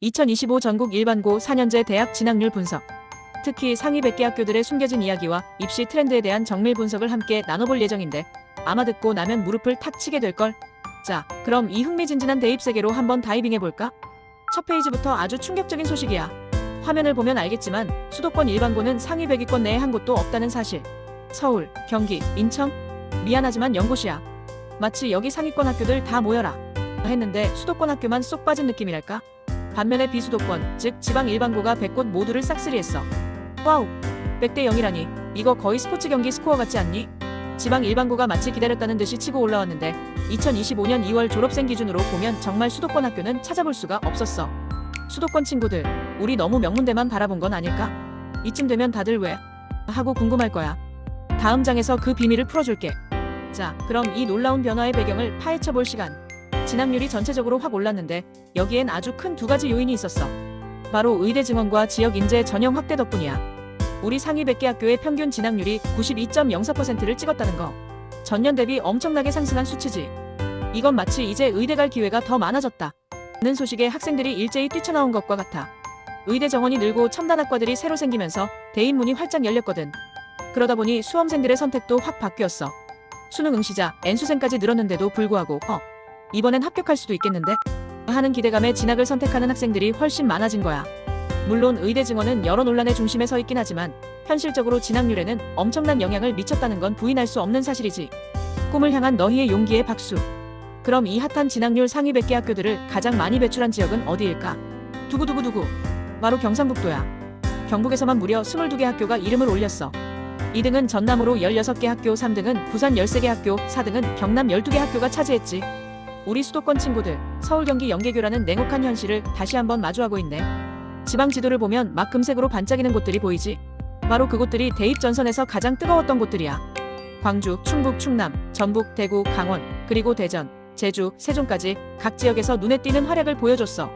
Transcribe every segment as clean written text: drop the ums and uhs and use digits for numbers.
2025 전국 일반고 4년제 대학 진학률 분석. 특히 상위 100개 학교들의 숨겨진 이야기와 입시 트렌드에 대한 정밀 분석을 함께 나눠볼 예정인데 아마 듣고 나면 무릎을 탁 치게 될걸? 자, 그럼 이 흥미진진한 대입 세계로 한번 다이빙해볼까? 첫 페이지부터 아주 충격적인 소식이야. 화면을 보면 알겠지만 수도권 일반고는 상위 100위권 내에 한 곳도 없다는 사실. 서울, 경기, 인천? 미안하지만 0곳이야. 마치 여기 상위권 학교들 다 모여라 했는데 수도권 학교만 쏙 빠진 느낌이랄까? 반면에 비수도권, 즉 지방 일반고가 100곳 모두를 싹쓸이했어. 와우! 100대 0이라니 이거 거의 스포츠 경기 스코어 같지 않니? 지방 일반고가 마치 기다렸다는 듯이 치고 올라왔는데 2025년 2월 졸업생 기준으로 보면 정말 수도권 학교는 찾아볼 수가 없었어. 수도권 친구들, 우리 너무 명문대만 바라본 건 아닐까? 이쯤 되면 다들 왜? 하고 궁금할 거야. 다음 장에서 그 비밀을 풀어줄게. 자, 그럼 이 놀라운 변화의 배경을 파헤쳐볼 시간. 진학률이 전체적으로 확 올랐는데 여기엔 아주 큰 두 가지 요인이 있었어. 바로 의대 증원과 지역 인재 전형 확대 덕분이야. 우리 상위 100개 학교의 평균 진학률이 92.04%를 찍었다는 거. 전년 대비 엄청나게 상승한 수치지. 이건 마치 이제 의대 갈 기회가 더 많아졌다 는 소식에 학생들이 일제히 뛰쳐나온 것과 같아. 의대 정원이 늘고 첨단학과들이 새로 생기면서 대입문이 활짝 열렸거든. 그러다 보니 수험생들의 선택도 확 바뀌었어. 수능 응시자, N수생까지 늘었는데도 불구하고 이번엔 합격할 수도 있겠는데? 하는 기대감에 진학을 선택하는 학생들이 훨씬 많아진 거야. 물론 의대 증원은 여러 논란의 중심에 서 있긴 하지만 현실적으로 진학률에는 엄청난 영향을 미쳤다는 건 부인할 수 없는 사실이지. 꿈을 향한 너희의 용기에 박수. 그럼 이 핫한 진학률 상위 100개 학교들을 가장 많이 배출한 지역은 어디일까? 두구두구두구. 바로 경상북도야. 경북에서만 무려 22개 학교가 이름을 올렸어. 2등은 전남으로 16개 학교, 3등은 부산 13개 학교, 4등은 경남 12개 학교가 차지했지. 우리 수도권 친구들, 서울 경기 연계교라는 냉혹한 현실을 다시 한번 마주하고 있네. 지방 지도를 보면 막 금색으로 반짝이는 곳들이 보이지. 바로 그곳들이 대입 전선에서 가장 뜨거웠던 곳들이야. 광주, 충북, 충남, 전북, 대구, 강원, 그리고 대전, 제주, 세종까지 각 지역에서 눈에 띄는 활약을 보여줬어.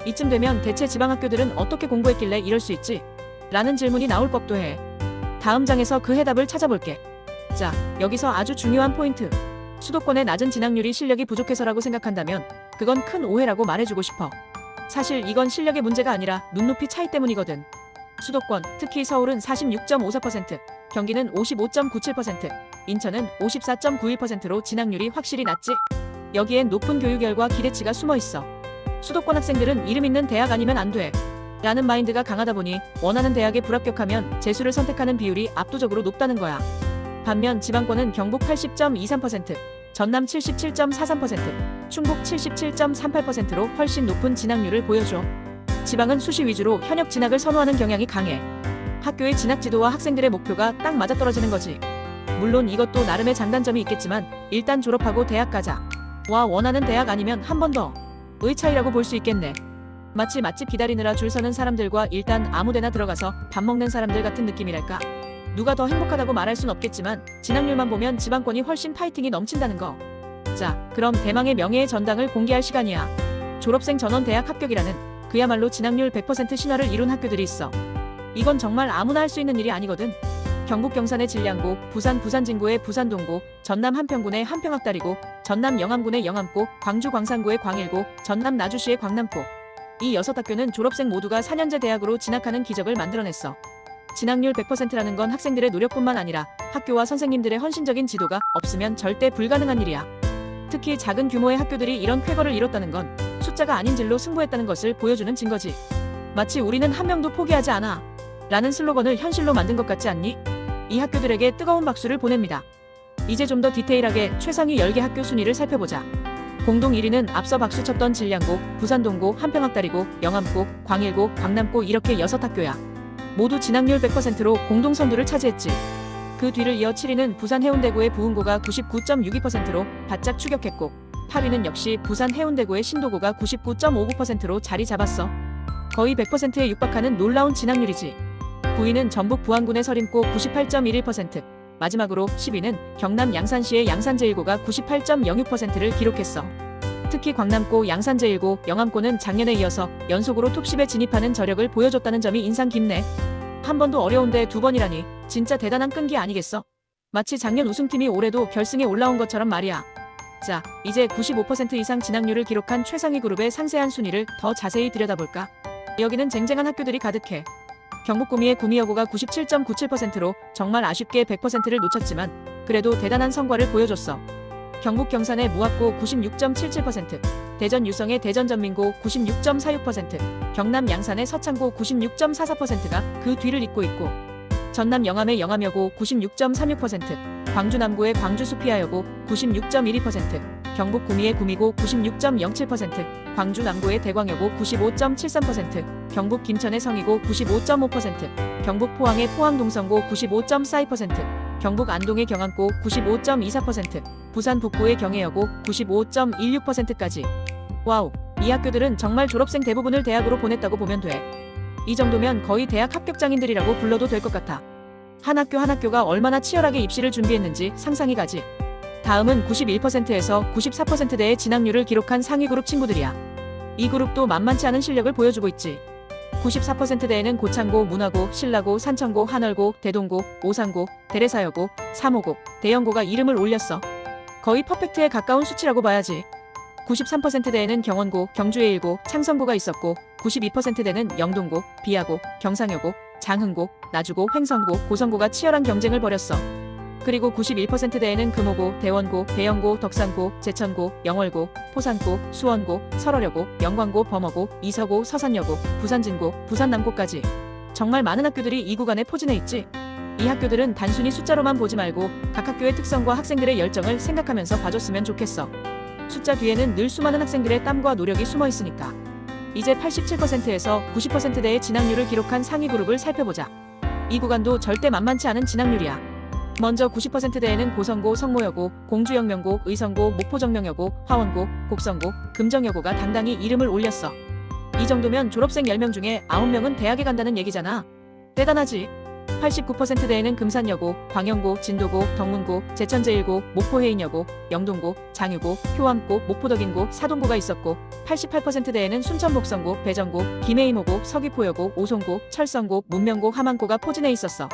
이쯤 되면 대체 지방 학교들은 어떻게 공부했길래 이럴 수 있지? 라는 질문이 나올 법도 해. 다음 장에서 그 해답을 찾아볼게. 자, 여기서 아주 중요한 포인트. 수도권의 낮은 진학률이 실력이 부족해서라고 생각한다면 그건 큰 오해라고 말해주고 싶어. 사실 이건 실력의 문제가 아니라 눈높이 차이 때문이거든. 수도권, 특히 서울은 46.54%, 경기는 55.97%, 인천은 54.91%로 진학률이 확실히 낮지. 여기엔 높은 교육열과 기대치가 숨어있어. 수도권 학생들은 이름 있는 대학 아니면 안 돼 라는 마인드가 강하다 보니 원하는 대학에 불합격하면 재수를 선택하는 비율이 압도적으로 높다는 거야. 반면 지방권은 경북 80.23%, 전남 77.43%, 충북 77.38%로 훨씬 높은 진학률을 보여줘. 지방은 수시 위주로 현역 진학을 선호하는 경향이 강해. 학교의 진학 지도와 학생들의 목표가 딱 맞아떨어지는 거지. 물론 이것도 나름의 장단점이 있겠지만 일단 졸업하고 대학 가자. 와, 원하는 대학 아니면 한 번 더의 차이라고 볼 수 있겠네. 마치 맛집 기다리느라 줄 서는 사람들과 일단 아무데나 들어가서 밥 먹는 사람들 같은 느낌이랄까. 누가 더 행복하다고 말할 순 없겠지만 진학률만 보면 지방권이 훨씬 파이팅이 넘친다는 거. 자, 그럼 대망의 명예의 전당을 공개할 시간이야. 졸업생 전원 대학 합격이라는 그야말로 진학률 100% 신화를 이룬 학교들이 있어. 이건 정말 아무나 할 수 있는 일이 아니거든. 경북 경산의 진량고, 부산 부산진구의 부산동고, 전남 한평군의 한평학다리고, 전남 영암군의 영암고, 광주 광산구의 광일고, 전남 나주시의 광남고. 이 6학교는 졸업생 모두가 4년제 대학으로 진학하는 기적을 만들어냈어. 진학률 100%라는 건 학생들의 노력뿐만 아니라 학교와 선생님들의 헌신적인 지도가 없으면 절대 불가능한 일이야. 특히 작은 규모의 학교들이 이런 쾌거를 이뤘다는 건 숫자가 아닌 질로 승부했다는 것을 보여주는 증거지. 마치 우리는 한 명도 포기하지 않아 라는 슬로건을 현실로 만든 것 같지 않니? 이 학교들에게 뜨거운 박수를 보냅니다. 이제 좀 더 디테일하게 최상위 10개 학교 순위를 살펴보자. 공동 1위는 앞서 박수쳤던 진량고, 부산동고, 한평학다리고, 영암고, 광일고, 광남고 이렇게 6학교야. 모두 진학률 100%로 공동 선두를 차지했지. 그 뒤를 이어 7위는 부산 해운대구의 부흥고가 99.62%로 바짝 추격했고 8위는 역시 부산 해운대구의 신도고가 99.59%로 자리 잡았어. 거의 100%에 육박하는 놀라운 진학률이지. 9위는 전북 부안군의 서림고 98.11%, 마지막으로 10위는 경남 양산시의 양산제일고가 98.06%를 기록했어. 특히 광남고, 양산제일고, 영암고는 작년에 이어서 연속으로 톱10에 진입하는 저력을 보여줬다는 점이 인상 깊네. 한 번도 어려운데 2번이라니 진짜 대단한 끈기 아니겠어? 마치 작년 우승팀이 올해도 결승에 올라온 것처럼 말이야. 자, 이제 95% 이상 진학률을 기록한 최상위 그룹의 상세한 순위를 더 자세히 들여다볼까? 여기는 쟁쟁한 학교들이 가득해. 경북 구미의 구미여고가 97.97%로 정말 아쉽게 100%를 놓쳤지만 그래도 대단한 성과를 보여줬어. 경북 경산의 무학고 96.77%, 대전 유성의 대전전민고 96.46%, 경남 양산의 서창고 96.44%가 그 뒤를 잇고 있고, 전남 영암의 영암여고 96.36%, 광주 남구의 광주 수피아여고 96.12%, 경북 구미의 구미고 96.07%, 광주 남구의 대광여고 95.73%, 경북 김천의 성이고 95.5%, 경북 포항의 포항동성고 95.42%, 경북 안동의 경안고 95.24%, 부산 북구의 경혜여고 95.16%까지. 와우, 이 학교들은 정말 졸업생 대부분을 대학으로 보냈다고 보면 돼. 이 정도면 거의 대학 합격장인들이라고 불러도 될 것 같아. 한 학교 한 학교가 얼마나 치열하게 입시를 준비했는지 상상이 가지. 다음은 91%에서 94%대의 진학률을 기록한 상위 그룹 친구들이야. 이 그룹도 만만치 않은 실력을 보여주고 있지. 94%대에는 고창고, 문화고, 신라고, 산천고, 한월고, 대동고, 오산고, 대레사여고, 삼호고, 대영고가 이름을 올렸어. 거의 퍼펙트에 가까운 수치라고 봐야지. 93%대에는 경원고, 경주예일고, 창성고가 있었고, 92%대는 영동고, 비아고, 경상여고, 장흥고, 나주고, 횡성고, 고성고가 치열한 경쟁을 벌였어. 그리고 91%대에는 금호고, 대원고, 대영고, 덕산고, 제천고, 영월고, 포산고, 수원고, 설월여고, 영광고, 범어고, 이서고, 서산여고, 부산진고, 부산남고까지. 정말 많은 학교들이 이 구간에 포진해 있지. 이 학교들은 단순히 숫자로만 보지 말고 각 학교의 특성과 학생들의 열정을 생각하면서 봐줬으면 좋겠어. 숫자 뒤에는 늘 수많은 학생들의 땀과 노력이 숨어 있으니까. 이제 87%에서 90%대의 진학률을 기록한 상위 그룹을 살펴보자. 이 구간도 절대 만만치 않은 진학률이야. 먼저 90%대에는 고성고, 성모여고, 공주영명고, 의성고, 목포정명여고, 화원고, 곡성고, 금정여고가 당당히 이름을 올렸어. 이 정도면 졸업생 10명 중에 9명은 대학에 간다는 얘기잖아. 대단하지? 89%대에는 금산여고, 광영고, 진도고, 덕문고, 제천제일고, 목포해인여고, 영동고, 장유고, 효암고, 목포덕인고, 사동고가 있었고, 88%대에는 순천복성고, 배정고, 김해임호고, 서귀포여고, 오송고, 철성고, 문명고, 함안고가 포진해 있었어.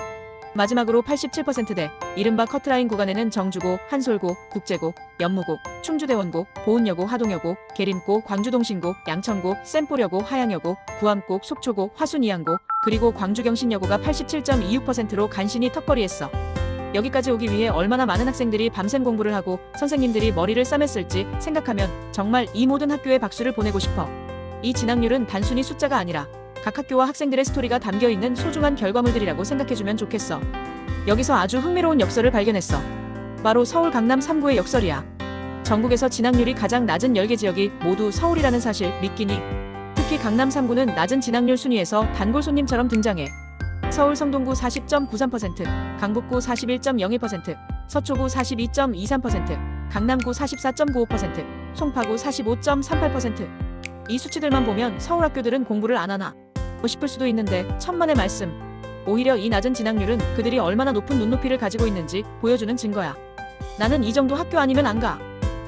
마지막으로 87%대, 이른바 커트라인 구간에는 정주고, 한솔고, 국제고, 연무고, 충주대원고, 보은여고, 하동여고, 계림고, 광주동신고, 양천고, 샘포여고, 하양여고, 구암고, 속초고, 화순이양고, 그리고 광주경신여고가 87.26%로 간신히 턱걸이했어. 여기까지 오기 위해 얼마나 많은 학생들이 밤샘 공부를 하고 선생님들이 머리를 싸맸을지 생각하면 정말 이 모든 학교에 박수를 보내고 싶어. 이 진학률은 단순히 숫자가 아니라 각 학교와 학생들의 스토리가 담겨있는 소중한 결과물들이라고 생각해주면 좋겠어. 여기서 아주 흥미로운 역설을 발견했어. 바로 서울 강남 3구의 역설이야. 전국에서 진학률이 가장 낮은 10개 지역이 모두 서울이라는 사실 믿기니? 특히 강남 3구는 낮은 진학률 순위에서 단골 손님처럼 등장해. 서울 성동구 40.93%, 강북구 41.01%, 서초구 42.23%, 강남구 44.95%, 송파구 45.38%. 이 수치들만 보면 서울 학교들은 공부를 안 하나 싶을 수도 있는데 천만의 말씀. 오히려 이 낮은 진학률은 그들이 얼마나 높은 눈높이를 가지고 있는지 보여주는 증거야. 나는 이 정도 학교 아니면 안 가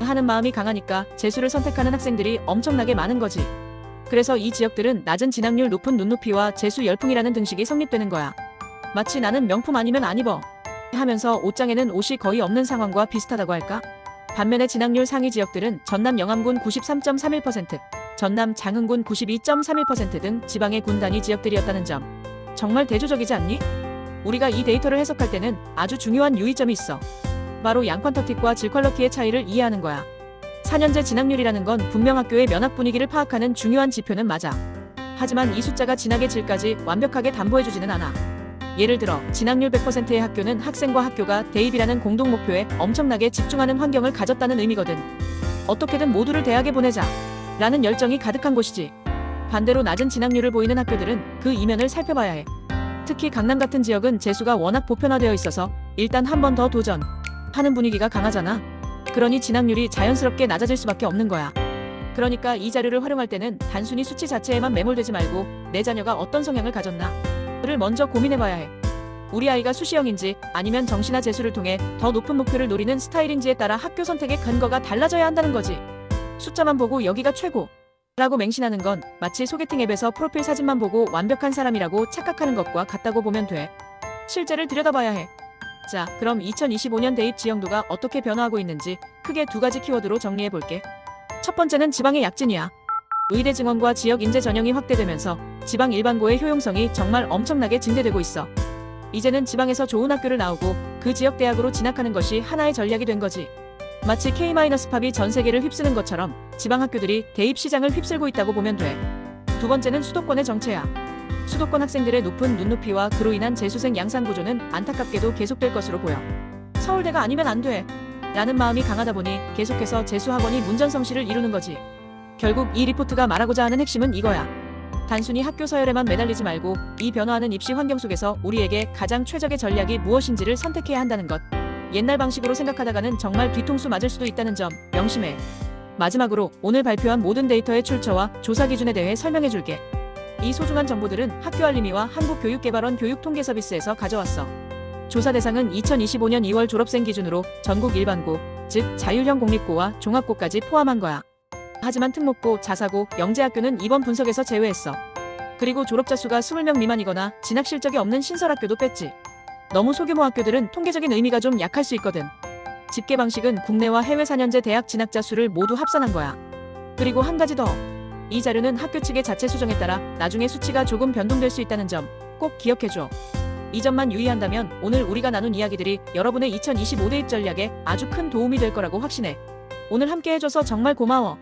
하는 마음이 강하니까 재수를 선택하는 학생들이 엄청나게 많은 거지. 그래서 이 지역들은 낮은 진학률 높은 눈높이와 재수 열풍이라는 등식이 성립되는 거야. 마치 나는 명품 아니면 안 입어 하면서 옷장에는 옷이 거의 없는 상황과 비슷하다고 할까? 반면에 진학률 상위 지역들은 전남 영암군 93.31%, 전남 장흥군 92.31% 등 지방의 군 단위 지역들이었다는 점. 정말 대조적이지 않니? 우리가 이 데이터를 해석할 때는 아주 중요한 유의점이 있어. 바로 양퀀터틱과 질퀄러티의 차이를 이해하는 거야. 4년제 진학률이라는 건 분명 학교의 면학 분위기를 파악하는 중요한 지표는 맞아. 하지만 이 숫자가 진학의 질까지 완벽하게 담보해주지는 않아. 예를 들어 진학률 100%의 학교는 학생과 학교가 대입이라는 공동 목표에 엄청나게 집중하는 환경을 가졌다는 의미거든. 어떻게든 모두를 대학에 보내자 라는 열정이 가득한 곳이지. 반대로 낮은 진학률을 보이는 학교들은 그 이면을 살펴봐야 해. 특히 강남 같은 지역은 재수가 워낙 보편화되어 있어서 일단 한 번 더 도전 하는 분위기가 강하잖아. 그러니 진학률이 자연스럽게 낮아질 수밖에 없는 거야. 그러니까 이 자료를 활용할 때는 단순히 수치 자체에만 매몰되지 말고 내 자녀가 어떤 성향을 가졌나 를 먼저 고민해봐야 해. 우리 아이가 수시형인지 아니면 정시나 재수를 통해 더 높은 목표를 노리는 스타일인지에 따라 학교 선택의 근거가 달라져야 한다는 거지. 숫자만 보고 여기가 최고 라고 맹신하는 건 마치 소개팅 앱에서 프로필 사진만 보고 완벽한 사람이라고 착각하는 것과 같다고 보면 돼. 실제를 들여다봐야 해. 자, 그럼 2025년 대입 지형도가 어떻게 변화하고 있는지 크게 두 가지 키워드로 정리해 볼게. 첫 번째는 지방의 약진이야. 의대 증원과 지역 인재 전형이 확대되면서 지방 일반고의 효용성이 정말 엄청나게 증대되고 있어. 이제는 지방에서 좋은 학교를 나오고 그 지역 대학으로 진학하는 것이 하나의 전략이 된 거지. 마치 K-팝이 전 세계를 휩쓰는 것처럼 지방 학교들이 대입 시장을 휩쓸고 있다고 보면 돼. 두 번째는 수도권의 정체야. 수도권 학생들의 높은 눈높이와 그로 인한 재수생 양산 구조는 안타깝게도 계속될 것으로 보여. 서울대가 아니면 안 돼. 라는 마음이 강하다 보니 계속해서 재수학원이 문전성시를 이루는 거지. 결국 이 리포트가 말하고자 하는 핵심은 이거야. 단순히 학교 서열에만 매달리지 말고 이 변화하는 입시 환경 속에서 우리에게 가장 최적의 전략이 무엇인지를 선택해야 한다는 것. 옛날 방식으로 생각하다가는 정말 뒤통수 맞을 수도 있다는 점 명심해. 마지막으로 오늘 발표한 모든 데이터의 출처와 조사 기준에 대해 설명해 줄게. 이 소중한 정보들은 학교알림이와 한국교육개발원 교육통계서비스에서 가져왔어. 조사 대상은 2025년 2월 졸업생 기준으로 전국 일반고, 즉 자율형 공립고와 종합고까지 포함한 거야. 하지만 특목고, 자사고, 영재학교는 이번 분석에서 제외했어. 그리고 졸업자 수가 20명 미만이거나 진학 실적이 없는 신설학교도 뺐지. 너무 소규모 학교들은 통계적인 의미가 좀 약할 수 있거든. 집계 방식은 국내와 해외 4년제 대학 진학자 수를 모두 합산한 거야. 그리고 한 가지 더. 이 자료는 학교 측의 자체 수정에 따라 나중에 수치가 조금 변동될 수 있다는 점 꼭 기억해줘. 이 점만 유의한다면 오늘 우리가 나눈 이야기들이 여러분의 2025 대입 전략에 아주 큰 도움이 될 거라고 확신해. 오늘 함께 해줘서 정말 고마워.